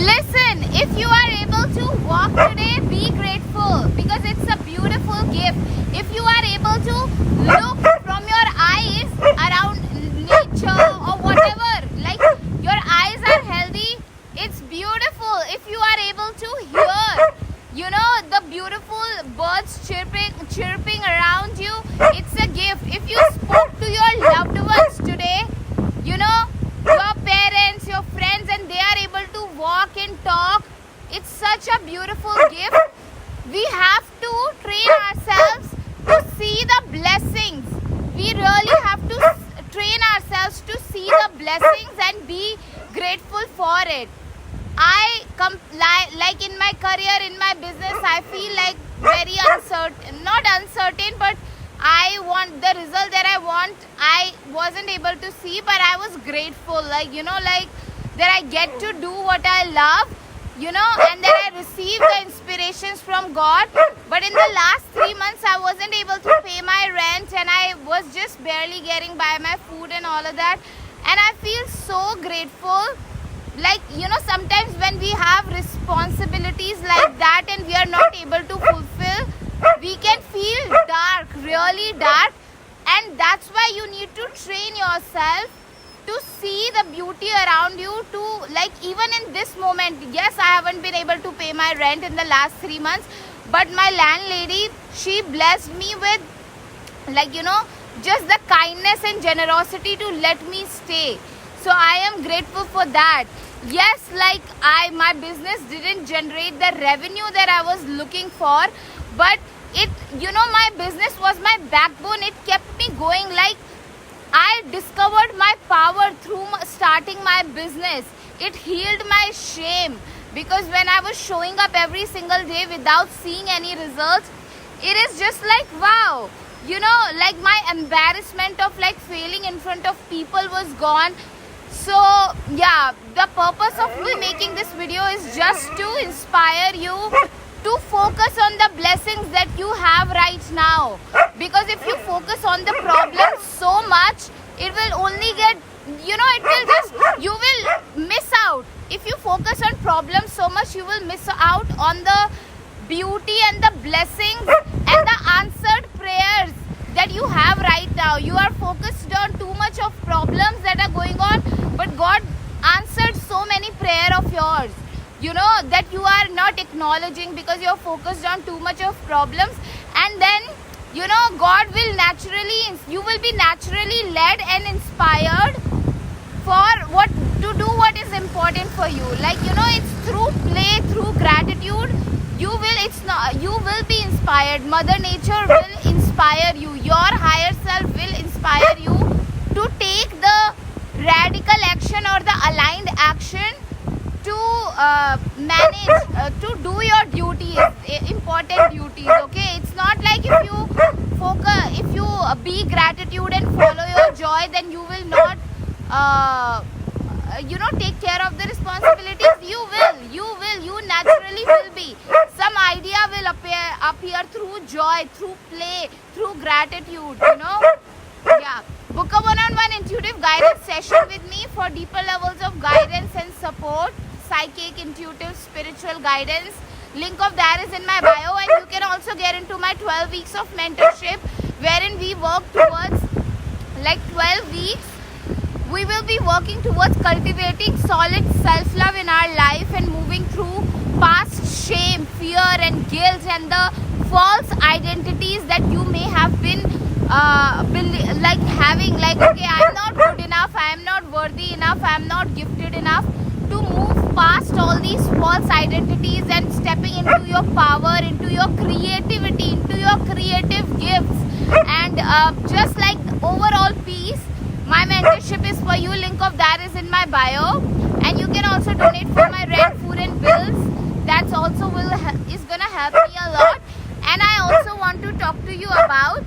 Listen, if you are able to walk today, be grateful because it's a beautiful gift. If you are able to look from your eyes around nature or whatever, like your eyes are healthy, it's beautiful. If you are able to hear, the beautiful birds chirping around you, it's a gift. If you spoke to your loved ones today, your parents, your friends, and they are able to walk and talk, it's such a beautiful gift. We have to train ourselves to see the blessings. We really have to train ourselves to see the blessings and be grateful for it. Like in my career, in my business, I feel like very uncertain, not uncertain, but I want the result that I want. I wasn't able to see, but I was grateful, that I get to do what I love, and that I receive the inspirations from God. But in the last 3 months, I wasn't able to pay my rent, and I was just barely getting by my food and all of that. And I feel so grateful. Sometimes when we have responsibilities like that and we are not able to fulfill, we can feel dark, really dark. And that's why you need to train yourself to see the beauty around you, even in this moment. Yes, I haven't been able to pay my rent in the last 3 months, but my landlady, she blessed me with just the kindness and generosity to let me stay. So I am grateful for that. Yes, my business didn't generate the revenue that I was looking for, but my business was my backbone. It kept me going. I discovered my power through starting my business. It healed my shame, because when I was showing up every single day without seeing any results, it is just wow. My embarrassment of failing in front of people was gone. So yeah, the purpose of me making this video is just to inspire you to focus on the blessings that you have right now. Because if you focus on the problem so much, it will only get, you will miss out. If you focus on problems so much, you will miss out on the beauty and the blessings and the answered prayers that you have right now. You are focused on too much of problems that are going on, but God answered so many prayers of yours, that you are not acknowledging because you're focused on too much of problems. And then, God will you will be naturally led and inspired for what is important for you. It's through play, through gratitude, you will be inspired. Mother Nature will inspire you. Your higher self will inspire you to take the radical action or the aligned action to manage, to do your duties, important duties. Okay, it's not like if you be gratitude and follow your joy, then you will not take care of the responsibilities. You naturally will be. Some idea will appear through joy, through play, through gratitude. Yeah. Book a one-on-one intuitive guidance session with me for deeper levels of guidance and support, psychic, intuitive, spiritual guidance. Link of that is in my bio, and you can also get into my 12 weeks of mentorship, wherein we work towards 12 weeks. We will be working towards cultivating solid self-love in our life and moving through past shame, fear and guilt and the false identities that you may have been having, okay, I'm not good enough, I am not worthy enough, I am not gifted enough. To move past all these false identities and stepping into your power, into your creativity, into your creative gifts, and just overall peace. My mentorship is for you. Link of that is in my bio, and you can also donate for my rent, food and bills. That's also is gonna help me a lot. And I also want to talk to you about